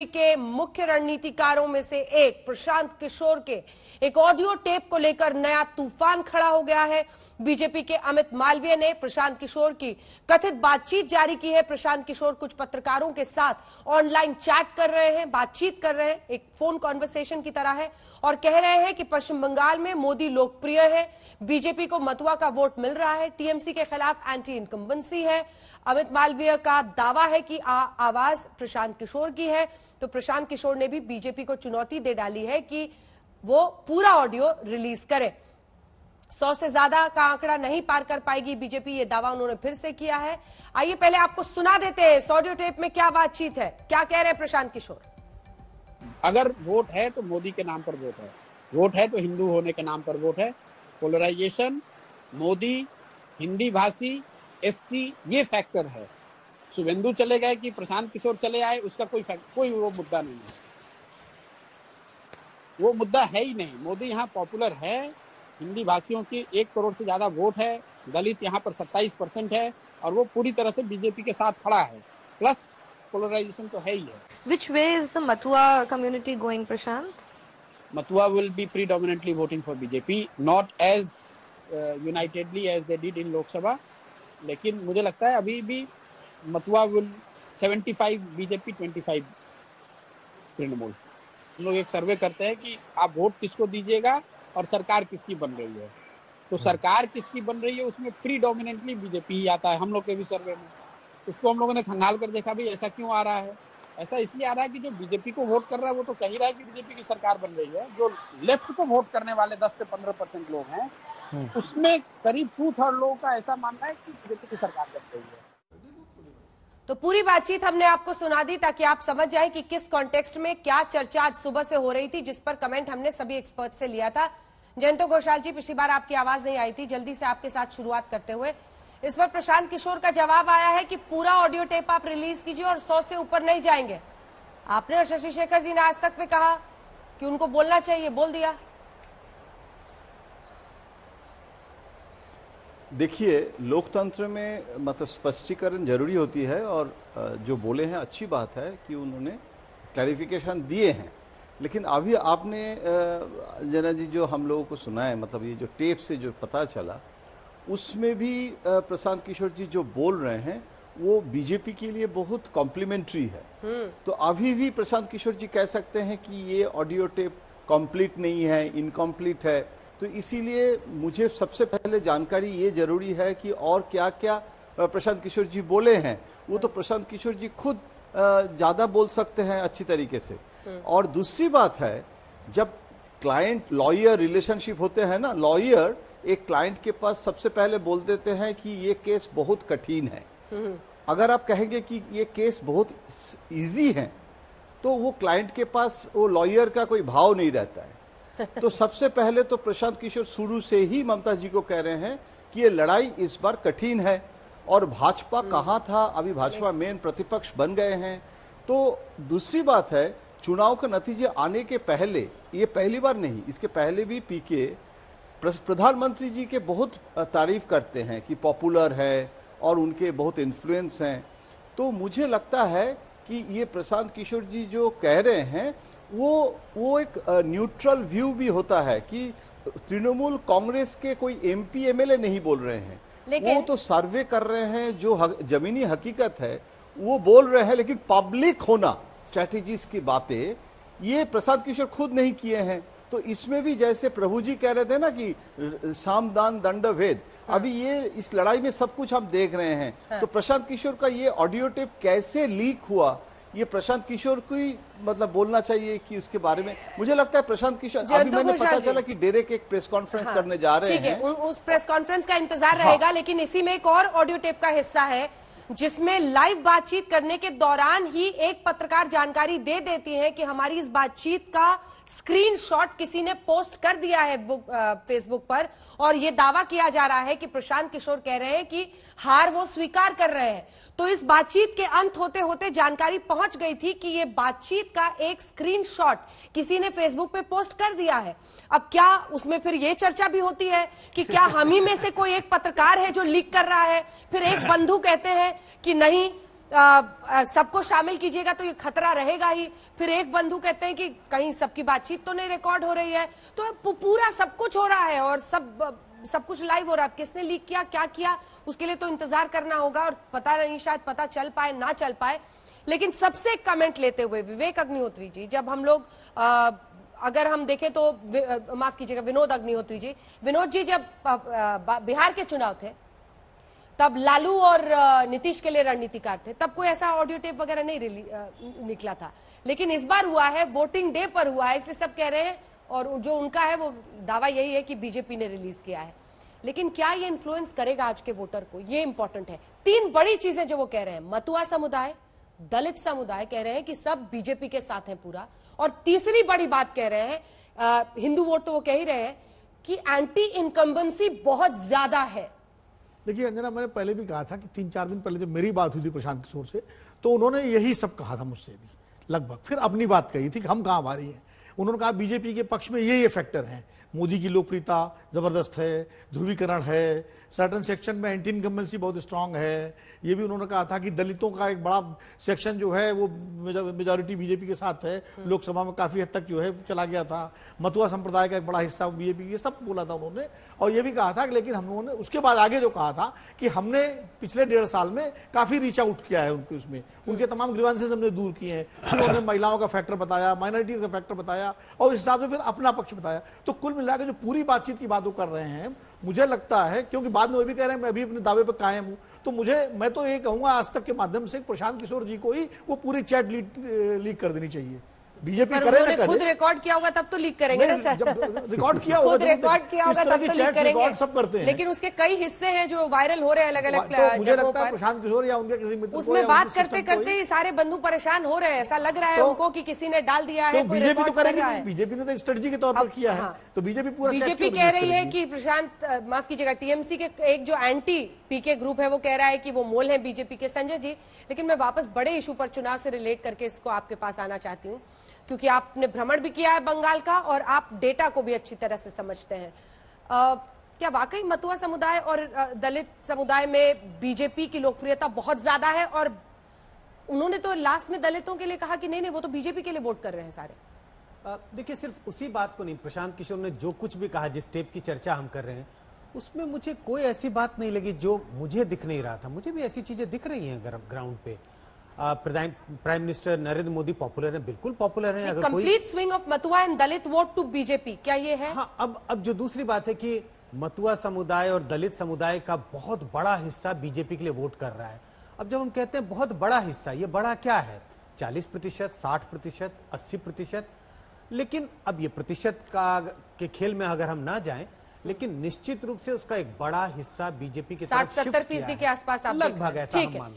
के मुख्य रणनीतिकारों में से एक प्रशांत किशोर के एक ऑडियो टेप को लेकर नया तूफान खड़ा हो गया है। बीजेपी के अमित मालवीय ने प्रशांत किशोर की कथित बातचीत जारी की है। प्रशांत किशोर कुछ पत्रकारों के साथ ऑनलाइन चैट कर रहे हैं, बातचीत कर रहे हैं, एक फोन कॉन्वर्सेशन की तरह है और कह रहे हैं कि पश्चिम बंगाल में मोदी लोकप्रिय है, बीजेपी को मतुआ का वोट मिल रहा है, टीएमसी के खिलाफ एंटी इनकम्बेंसी है। अमित मालवीय का दावा है कि आवाज प्रशांत किशोर की है, तो प्रशांत किशोर ने भी बीजेपी को चुनौती दे डाली है कि वो पूरा ऑडियो रिलीज करे। 100 से ज्यादा का आंकड़ा नहीं पार कर पाएगी बीजेपी, ये दावा उन्होंने फिर से किया है। आइए पहले आपको सुना देते हैं इस ऑडियो टेप में क्या बातचीत है, क्या कह रहे हैं प्रशांत किशोर। अगर वोट है तो मोदी के नाम पर वोट है, वोट है तो हिंदू होने के नाम पर वोट है। पोलराइजेशन, मोदी, हिंदी भाषी, एससी, ये फैक्टर है। शुभेंदु चले गए कि प्रशांत किशोर चले आए, उसका कोई वो मुद्दा नहीं है, वो मुद्दा है ही नहीं। मोदी यहाँ पॉपुलर है, हिंदी भाषियों की 1 करोड़ से ज्यादा वोट है, दलित यहाँ पर 27% है और वो पूरी तरह से बीजेपी के साथ खड़ा है। प्लस पोलराइजेशन तो है ही है। Which way is the Matua community going, Prashant? Matua will be predominantly voting for BJP, not as unitedly as they did in Lok Sabha, लेकिन मुझे लगता है अभी भी मथुआ विल 75 बीजेपी 25 तृणमूल। हम लोग एक सर्वे करते हैं कि आप वोट किसको दीजिएगा और सरकार किसकी बन रही है, तो सरकार किसकी बन रही है उसमें प्रीडोमिनेंटली बीजेपी ही आता है। हम लोग के भी सर्वे में उसको हम लोगों ने खंगाल कर देखा भी ऐसा क्यों आ रहा है। ऐसा इसलिए आ रहा है कि जो बीजेपी को वोट कर रहा है वो तो कह ही रहा है कि बीजेपी की सरकार बन रही है। जो लेफ्ट को वोट करने वाले 10 से 15% लोग हैं, उसमें करीब 2/3 लोगों का ऐसा मानना है कि बीजेपी की सरकार बन रही है। तो पूरी बातचीत हमने आपको सुना दी ताकि आप समझ जाएं कि किस कॉन्टेक्स्ट में क्या चर्चा आज सुबह से हो रही थी, जिस पर कमेंट हमने सभी एक्सपर्ट से लिया था। जयंतो घोषाल जी, पिछली बार आपकी आवाज नहीं आई थी, जल्दी से आपके साथ शुरुआत करते हुए इस पर प्रशांत किशोर का जवाब आया है कि पूरा ऑडियो टेप आप रिलीज कीजिए और 100 से ऊपर नहीं जाएंगे। आपने और शशि शेखर जी ने आज तक पे कहा कि उनको बोलना चाहिए, बोल दिया। देखिए, लोकतंत्र में मतलब स्पष्टीकरण जरूरी होती है और जो बोले हैं अच्छी बात है कि उन्होंने क्लैरिफिकेशन दिए हैं, लेकिन अभी आपने जना जी जो हम लोगों को सुना है, मतलब ये जो टेप से जो पता चला उसमें भी प्रशांत किशोर जी जो बोल रहे हैं वो बीजेपी के लिए बहुत कॉम्प्लीमेंट्री है। तो अभी भी प्रशांत किशोर जी कह सकते हैं कि ये ऑडियो टेप कंप्लीट नहीं है, इनकम्प्लीट है। तो इसीलिए मुझे सबसे पहले जानकारी ये जरूरी है कि और क्या क्या प्रशांत किशोर जी बोले हैं। वो तो प्रशांत किशोर जी खुद ज्यादा बोल सकते हैं अच्छी तरीके से। और दूसरी बात है, जब क्लाइंट लॉयर रिलेशनशिप होते हैं ना, लॉयर एक क्लाइंट के पास सबसे पहले बोल देते हैं कि ये केस बहुत कठिन है। अगर आप कहेंगे कि ये केस बहुत इजी है तो वो क्लाइंट के पास वो लॉयर का कोई भाव नहीं रहता है। तो सबसे पहले तो प्रशांत किशोर शुरू से ही ममता जी को कह रहे हैं कि ये लड़ाई इस बार कठिन है और भाजपा कहाँ था, अभी भाजपा मेन प्रतिपक्ष बन गए हैं। तो दूसरी बात है, चुनाव के नतीजे आने के पहले, ये पहली बार नहीं, इसके पहले भी पीके प्रधानमंत्री जी के बहुत तारीफ करते हैं कि पॉपुलर है और उनके बहुत इन्फ्लुएंस हैं। तो मुझे लगता है कि ये प्रशांत किशोर जी जो कह रहे हैं वो एक न्यूट्रल व्यू भी होता है कि तृणमूल कांग्रेस के कोई एमपी एमएलए नहीं बोल रहे हैं, वो तो सर्वे कर रहे हैं, जो जमीनी हकीकत है वो बोल रहे हैं। लेकिन पब्लिक होना, स्ट्रैटेजीज की बातें ये प्रशांत किशोर खुद नहीं किए हैं। तो इसमें भी जैसे प्रभु जी कह रहे थे ना कि साम दान दंड भेद, अभी ये इस लड़ाई में सब कुछ हम देख रहे हैं। तो प्रशांत किशोर का ये ऑडियो टेप कैसे लीक हुआ, ये प्रशांत किशोर को ही मतलब बोलना चाहिए कि उसके बारे में। मुझे लगता है प्रशांत किशोर, अभी मैंने पता चला कि डेरेक एक प्रेस कॉन्फ्रेंस करने जा रहे हैं, उस प्रेस कॉन्फ्रेंस का इंतजार रहेगा। लेकिन इसी में एक और ऑडियो टेप का हिस्सा है जिसमें लाइव बातचीत करने के दौरान ही एक पत्रकार जानकारी दे देती है कि हमारी इस बातचीत का स्क्रीनशॉट किसी ने पोस्ट कर दिया है फेसबुक पर और यह दावा किया जा रहा है कि प्रशांत किशोर कह रहे हैं कि हार वो स्वीकार कर रहे हैं। तो इस बातचीत के अंत होते होते जानकारी पहुंच गई थी कि ये बातचीत का एक स्क्रीनशॉट किसी ने फेसबुक पे पोस्ट कर दिया है। अब क्या उसमें फिर ये चर्चा भी होती है कि क्या हम ही में से कोई एक पत्रकार है जो लीक कर रहा है, फिर एक बंधु कहते हैं कि नहीं सबको शामिल कीजिएगा तो ये खतरा रहेगा ही। फिर एक बंधु कहते हैं कि कहीं सबकी बातचीत तो नहीं रिकॉर्ड हो रही है। तो पूरा सब कुछ हो रहा है और सब कुछ लाइव हो रहा है। किसने लीक किया, क्या किया, उसके लिए तो इंतजार करना होगा और पता नहीं, शायद पता चल पाए ना चल पाए। लेकिन सबसे एक कमेंट लेते हुए विवेक अग्निहोत्री जी, जब हम लोग अगर हम देखें तो माफ कीजिएगा विनोद अग्निहोत्री जी, विनोद जी जब बिहार के चुनाव थे तब लालू और नीतीश के लिए रणनीतिकार थे, तब कोई ऐसा ऑडियो टेप वगैरह नहीं निकला था। लेकिन इस बार हुआ है, वोटिंग डे पर हुआ है, इसलिए सब कह रहे हैं और जो उनका है वो दावा यही है कि बीजेपी ने रिलीज किया है। लेकिन क्या ये इन्फ्लुएंस करेगा आज के वोटर को, ये इंपॉर्टेंट है। तीन बड़ी चीजें जो वो कह रहे हैं, मतुआ समुदाय, दलित समुदाय कह रहे हैं कि सब बीजेपी के साथ हैं पूरा, और तीसरी बड़ी बात कह रहे हैं हिंदू वोट तो वो कह ही रहे हैं कि एंटी इनकम्बेंसी बहुत ज्यादा है। देखिए अंजना, मैंने पहले भी कहा था कि 3-4 दिन पहले जब मेरी बात हुई थी प्रशांत किशोर से, तो उन्होंने यही सब कहा था मुझसे भी लगभग। फिर अपनी बात कही थी कि हम कहां भारी हैं। उन्होंने कहा बीजेपी के पक्ष में ये फैक्टर हैं, मोदी की लोकप्रियता जबरदस्त है, ध्रुवीकरण है, सर्टन सेक्शन में एंटी इनकम्बेंसी बहुत स्ट्रांग है। ये भी उन्होंने कहा था कि दलितों का एक बड़ा सेक्शन जो है वो मेजॉरिटी बीजेपी के साथ है, लोकसभा में काफी हद तक जो है चला गया था। मतुआ संप्रदाय का एक बड़ा हिस्सा बीजेपी, ये सब बोला था उन्होंने। और ये भी कहा था कि लेकिन हम लोगों ने उसके बाद आगे जो कहा था कि हमने पिछले 1.5 साल में काफी रीच आउट किया है उनके, उसमें उनके तमाम ग्रीवांसेस हमने दूर किए हैं। फिर उन्होंने महिलाओं का फैक्टर बताया, माइनॉरिटीज का फैक्टर बताया और इस हिसाब से फिर अपना पक्ष बताया। तो कुल मिलाकर जो पूरी बातचीत की बात वो कर रहे हैं, मुझे लगता है, क्योंकि बाद में वो भी कह रहे हैं मैं भी अपने दावे पर कायम हूं, तो मैं तो ये कहूंगा आज तक के माध्यम से प्रशांत किशोर जी को ही वो पूरी चैट लीक कर देनी चाहिए। बीजेपी करे ना करे, खुद रिकॉर्ड किया होगा तब तो लीक करेंगे ना सर। रिकॉर्ड किया होगा, खुद रिकॉर्ड किया होगा तब तो लीक करेंगे, सब करते हैं। लेकिन उसके कई हिस्से हैं जो वायरल हो रहे हैं अलग अलग मुझे लगता है प्रशांत किशोर या उनके किसी मित्र उसमें बात करते करते सारे बंधु परेशान हो रहे हैं। ऐसा लग रहा है उनको कि किसी ने डाल दिया है, कोई बीजेपी तो रिकॉर्ड कर रहा है। बीजेपी ने तो एक स्ट्रेटजी के तौर पर किया है, तो बीजेपी कह रही है कि प्रशांत, माफ कीजिएगा, टीएमसी के एक जो एंटी पीके ग्रुप है वो कह रहा है कि वो मोल है बीजेपी के। संजय जी, लेकिन मैं वापस बड़े इशू पर चुनाव से रिलेट करके इसको आपके पास आना चाहती हूँ, क्योंकि आपने भ्रमण भी किया है बंगाल का और आप डेटा को भी अच्छी तरह से समझते हैं। क्या वाकई मतुआ समुदाय और दलित समुदाय में बीजेपी की लोकप्रियता बहुत ज्यादा है? और उन्होंने तो लास्ट में दलितों के लिए कहा कि नहीं वो तो बीजेपी के लिए वोट कर रहे हैं सारे। देखिए, सिर्फ उसी बात को नहीं, प्रशांत किशोर ने जो कुछ भी कहा, जिस टेप की चर्चा हम कर रहे हैं, उसमें मुझे कोई ऐसी बात नहीं लगी जो मुझे दिख नहीं रहा था। मुझे भी ऐसी चीजें दिख रही हैं ग्राउंड पे। Prime minister Narendra Modi popular है, बिल्कुल पॉपुलर है। अगर complete swing of Matua and Dalit vote to BJP, क्या ये है? हाँ, अब जो दूसरी बात है कि मतुआ समुदाय और दलित समुदाय का बहुत बड़ा हिस्सा बीजेपी के लिए वोट कर रहा है। अब जब हम कहते हैं बहुत बड़ा हिस्सा, ये बड़ा क्या है? 40%, 60%, 80%? लेकिन अब ये प्रतिशत के खेल में अगर हम ना जाएं, लेकिन निश्चित रूप से उसका एक बड़ा हिस्सा बीजेपी की तरफ 60-70% के आसपास आप लगभग ऐसा हम मानते हैं।